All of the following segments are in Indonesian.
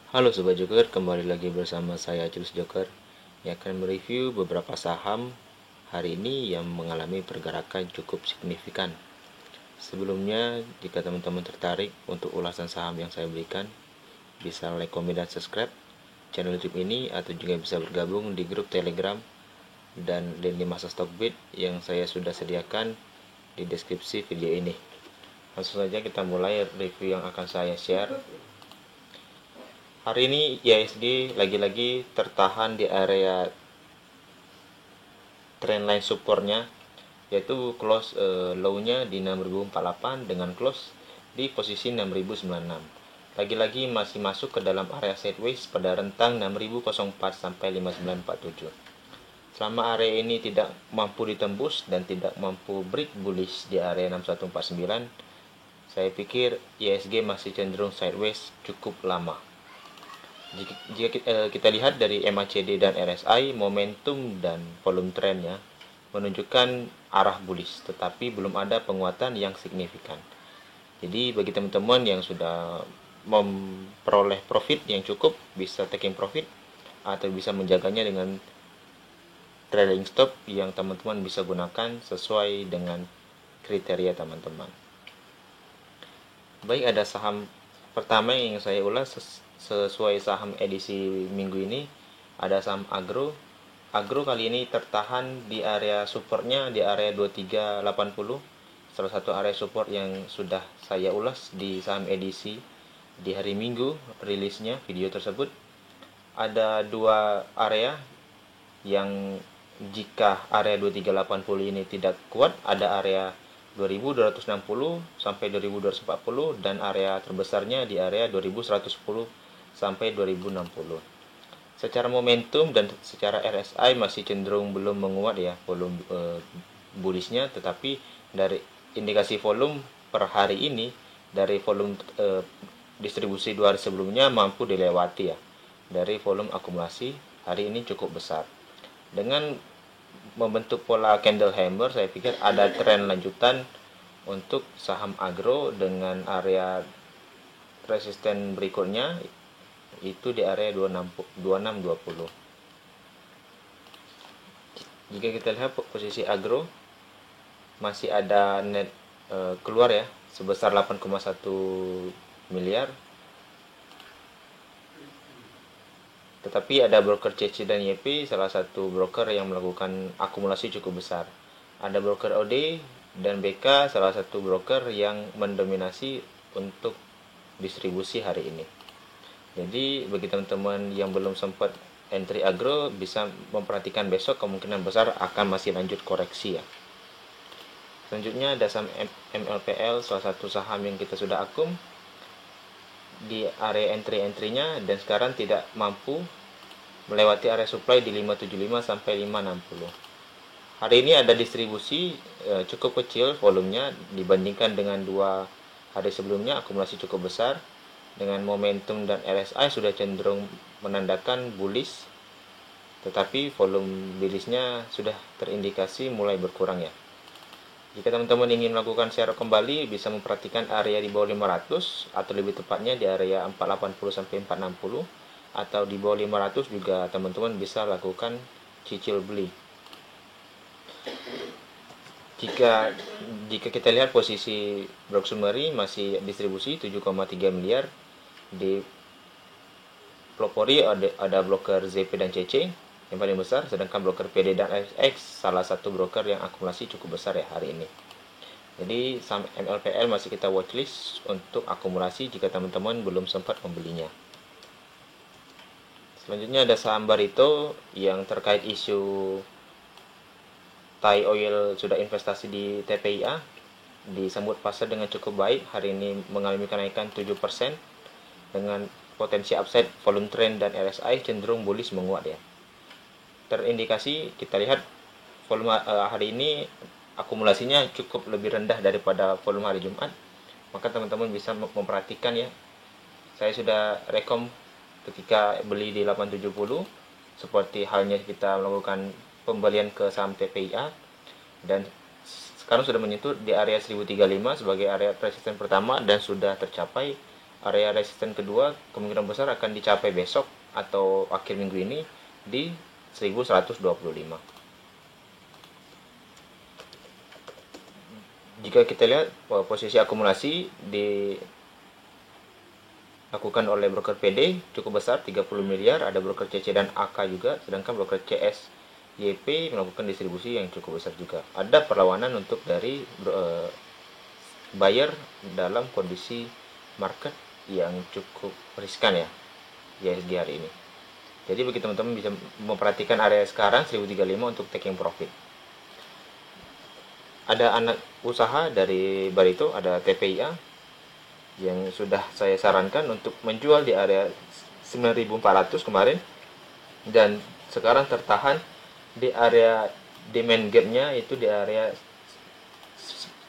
Halo Sobat Joker, kembali lagi bersama saya Jules Joker yang akan mereview beberapa saham hari ini yang mengalami pergerakan cukup signifikan. Sebelumnya, jika teman-teman tertarik untuk ulasan saham yang saya berikan, bisa like, komen, dan subscribe channel YouTube ini atau juga bisa bergabung di grup Telegram dan lini masa Stockbit yang saya sudah sediakan di deskripsi video ini. Langsung saja kita mulai review yang akan saya share. Hari ini IHSG lagi-lagi tertahan di area trendline supportnya, yaitu close low-nya di 6048 dengan close di posisi 6096. Lagi-lagi masih masuk ke dalam area sideways pada rentang 6004 sampai 5947. Selama area ini tidak mampu ditembus dan tidak mampu break bullish di area 6149, saya pikir IHSG masih cenderung sideways cukup lama. Jika kita lihat dari MACD dan RSI, momentum dan volume trennya menunjukkan arah bullish, tetapi belum ada penguatan yang signifikan. Jadi bagi teman-teman yang sudah memperoleh profit yang cukup, bisa taking profit atau bisa menjaganya dengan trailing stop yang teman-teman bisa gunakan sesuai dengan kriteria teman-teman. Baik, ada saham pertama yang ingin saya ulas sesuai saham edisi minggu ini. Ada saham Agro. Agro kali ini tertahan di area supportnya di area 2380. Salah satu area support yang sudah saya ulas di saham edisi di hari Minggu rilisnya video tersebut. Ada dua area yang jika area 2380 ini tidak kuat, ada area 2260 sampai 2240 dan area terbesarnya di area 2110 sampai 2060. Secara momentum dan secara RSI masih cenderung belum menguat ya volume bullishnya, tetapi dari indikasi volume per hari ini dari volume distribusi 2 hari sebelumnya mampu dilewati ya. Dari volume akumulasi hari ini cukup besar. Dengan membentuk pola candle hammer, saya pikir ada tren lanjutan untuk saham agro dengan area resisten berikutnya itu di area 2620. Jika kita lihat posisi agro masih ada net keluar ya sebesar 8,1 miliar. Tetapi ada broker CC dan YP, salah satu broker yang melakukan akumulasi cukup besar. Ada broker OD dan BK, salah satu broker yang mendominasi untuk distribusi hari ini. Jadi bagi teman-teman yang belum sempat entry agro, bisa memperhatikan besok kemungkinan besar akan masih lanjut koreksi ya. Selanjutnya ada saham MLPL, salah satu saham yang kita sudah akum di area entry-entrynya dan sekarang tidak mampu melewati area supply di 575 sampai 560. Hari ini ada distribusi cukup kecil volumenya dibandingkan dengan 2 hari sebelumnya, akumulasi cukup besar dengan momentum dan RSI sudah cenderung menandakan bullish, tetapi volume bearishnya sudah terindikasi mulai berkurang ya. Jika teman-teman ingin melakukan share kembali, bisa memperhatikan area di bawah 500 atau lebih tepatnya di area 480 sampai 460 atau di bawah 500 juga teman-teman bisa lakukan cicil beli. Jika kita lihat posisi Brock Summary masih distribusi 7,3 miliar di pelopori ada broker ZP dan CC yang paling besar, sedangkan broker PD dan FX salah satu broker yang akumulasi cukup besar ya hari ini. Jadi saham MLPL masih kita watchlist untuk akumulasi jika teman-teman belum sempat membelinya. Selanjutnya ada saham Barito yang terkait isu Thai Oil sudah investasi di TPIA, disambut pasar dengan cukup baik. Hari ini mengalami kenaikan 7% dengan potensi upside, volume trend dan RSI cenderung bullish menguat ya. Terindikasi kita lihat volume hari ini akumulasinya cukup lebih rendah daripada volume hari Jumat. Maka teman-teman bisa memperhatikan ya. Saya sudah rekom ketika beli di 870 seperti halnya kita melakukan pembelian ke saham TPIA dan sekarang sudah menyentuh di area 1035 sebagai area resisten pertama dan sudah tercapai area resisten kedua kemungkinan besar akan dicapai besok atau akhir minggu ini di 1125. Jika kita lihat posisi akumulasi dilakukan oleh broker PD cukup besar 30 miliar, ada broker CC dan AK juga, sedangkan broker CS YP melakukan distribusi yang cukup besar juga. Ada perlawanan untuk dari buyer dalam kondisi market yang cukup riskan ya ISG hari ini. Jadi bagi teman-teman bisa memperhatikan area sekarang 1035 untuk taking profit. Ada anak usaha dari Barito, ada TPIA yang sudah saya sarankan untuk menjual di area 9.400 kemarin, dan sekarang tertahan di area demand gap-nya itu di area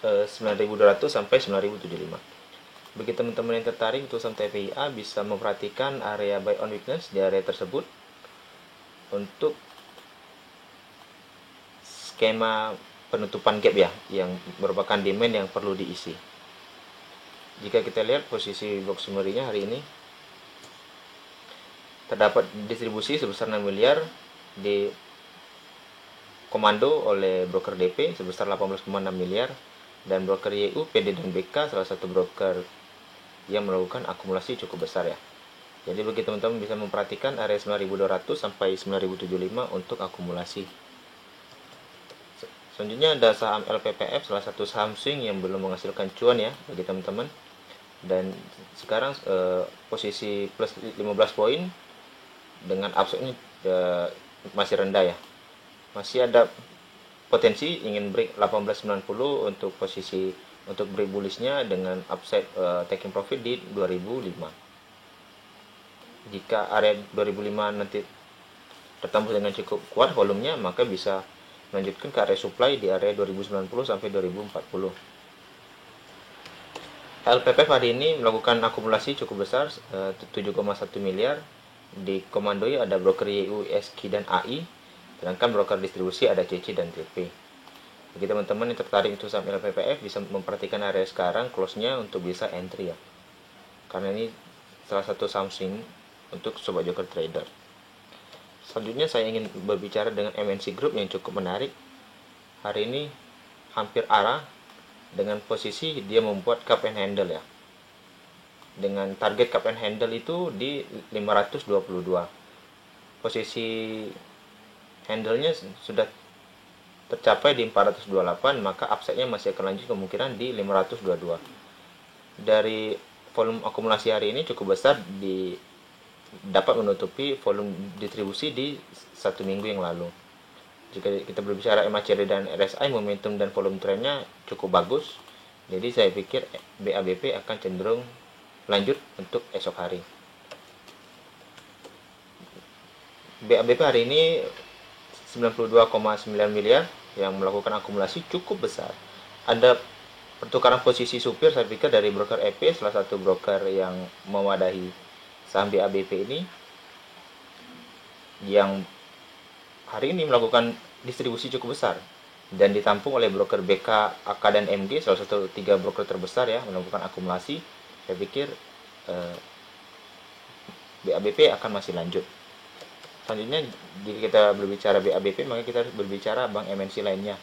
9.200 sampai 9.075. Bagi teman-teman yang tertarik untuk saham TPIA bisa memperhatikan area buy on weakness di area tersebut untuk skema penutupan gap ya, yang merupakan demand yang perlu diisi. Jika kita lihat posisi box summary-nya hari ini, terdapat distribusi sebesar 6 miliar di komando oleh broker DP sebesar 18,6 miliar, dan broker YU, PD dan BK salah satu broker yang melakukan akumulasi cukup besar ya. Jadi bagi teman-teman bisa memperhatikan area 9.200 sampai 9.075 untuk akumulasi. Selanjutnya ada saham LPPF, salah satu saham swing yang belum menghasilkan cuan ya bagi teman-teman. Dan sekarang posisi plus 15 poin dengan upside-nya masih rendah ya. Masih ada potensi ingin break 1890 untuk posisi untuk break bullish-nya dengan upside taking profit di 2005. Jika area 2005 nanti tertembus dengan cukup kuat volumenya, maka bisa melanjutkan ke area supply di area 2090 sampai 2040. LPPF hari ini melakukan akumulasi cukup besar 7,1 miliar. Di komandoi ada broker YU, SQ dan AI, sedangkan broker distribusi ada CC dan TP. Bagi teman-teman yang tertarik untuk saham LPPF bisa memperhatikan area sekarang close-nya untuk bisa entry ya, karena ini salah satu saham swing untuk sobat joker trader. Selanjutnya saya ingin berbicara dengan MNC Group yang cukup menarik. Hari ini hampir arah dengan posisi dia membuat cup and handle ya. Dengan target cup and handle itu di 522. Posisi handle-nya sudah tercapai di 428, maka upside-nya masih akan lanjut kemungkinan di 522. Dari volume akumulasi hari ini cukup besar dapat menutupi volume distribusi di satu minggu yang lalu. Jika kita berbicara MACD dan RSI, momentum dan volume trennya cukup bagus. Jadi saya pikir BABP akan cenderung lanjut untuk esok hari. BABP hari ini 92,9 miliar yang melakukan akumulasi cukup besar. Ada pertukaran posisi supir saya pikir dari broker EP, salah satu broker yang mewadahi saham BABP ini, yang hari ini melakukan distribusi cukup besar dan ditampung oleh broker BK, AK dan MG, salah satu 3 broker terbesar ya melakukan akumulasi. Saya pikir BABP akan masih lanjut. Selanjutnya jika kita berbicara BABP, maka kita harus berbicara bank MNC lainnya.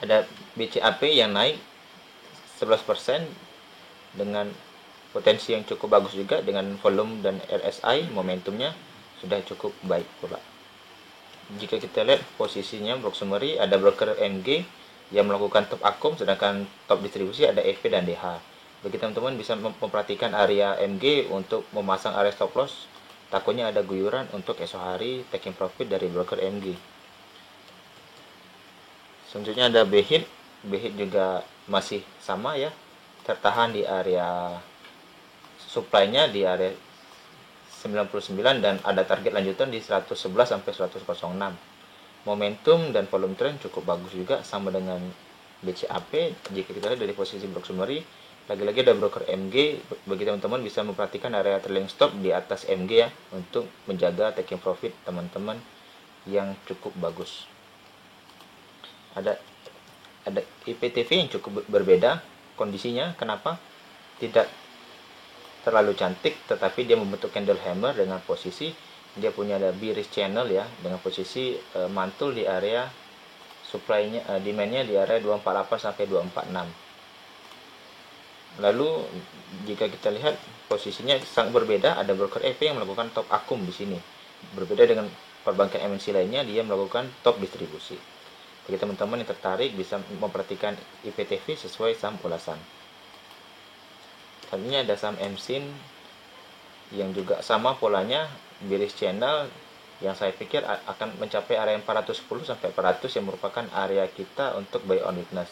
Ada BCAP yang naik 11% dengan potensi yang cukup bagus juga, dengan volume dan RSI momentumnya sudah cukup baik pula. Jika kita lihat posisinya box summary, ada broker MG yang melakukan top akum, sedangkan top distribusi ada FP dan DH. Bagi teman-teman bisa memperhatikan area MG untuk memasang area stop loss, takutnya ada guyuran untuk esok hari taking profit dari broker MG. Selanjutnya ada BHIT. BHIT juga masih sama ya, tertahan di area supply-nya di area 99 dan ada target lanjutan di 111 sampai 106. Momentum dan volume trend cukup bagus juga sama dengan BCAP. Jika kita lihat dari posisi box summary, lagi-lagi ada broker MG. Bagi teman-teman bisa memperhatikan area trailing stop di atas MG ya, untuk menjaga taking profit teman-teman yang cukup bagus. Ada IPTV yang cukup berbeda kondisinya. Kenapa? Tidak terlalu cantik, tetapi dia membentuk candle hammer dengan posisi dia punya ada bearish channel ya, dengan posisi mantul di area supply-nya, demand-nya di area 248 sampai 246. Lalu jika kita lihat posisinya sangat berbeda, ada broker EP yang melakukan top akum di sini. Berbeda dengan perbankan MNC lainnya, dia melakukan top distribusi. Bagi teman-teman yang tertarik bisa memperhatikan IPTV sesuai saham ulasan. Selanjutnya ada saham MSIN yang juga sama polanya, bearish channel yang saya pikir akan mencapai area 410 sampai 400 yang merupakan area kita untuk buy on weakness.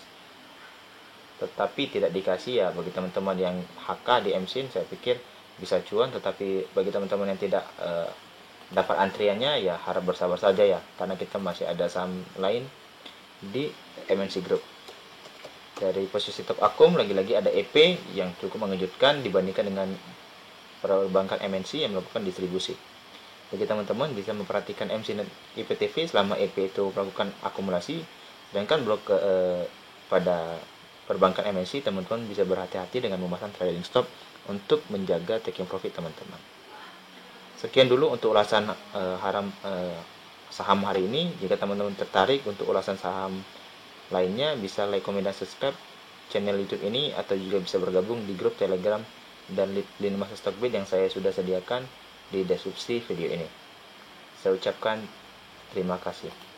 Tetapi tidak dikasih ya bagi teman-teman yang HK di MSIN, saya pikir bisa cuan, tetapi bagi teman-teman yang tidak dapat antriannya ya harap bersabar saja ya, karena kita masih ada saham lain di MNC Group. Dari posisi top akum lagi-lagi ada EP yang cukup mengejutkan dibandingkan dengan perbankan MNC yang melakukan distribusi. Bagi teman-teman bisa memperhatikan MC dan IPTV selama EP itu melakukan akumulasi, sedangkan blok pada perbankan MNC teman-teman bisa berhati-hati dengan memasang trading stop untuk menjaga taking profit teman-teman. Sekian dulu untuk ulasan saham hari ini. Jika teman-teman tertarik untuk ulasan saham lainnya, bisa like, komen, dan subscribe channel YouTube ini, atau juga bisa bergabung di grup Telegram dan lini masa Stockbit yang saya sudah sediakan di deskripsi video ini. Saya ucapkan terima kasih.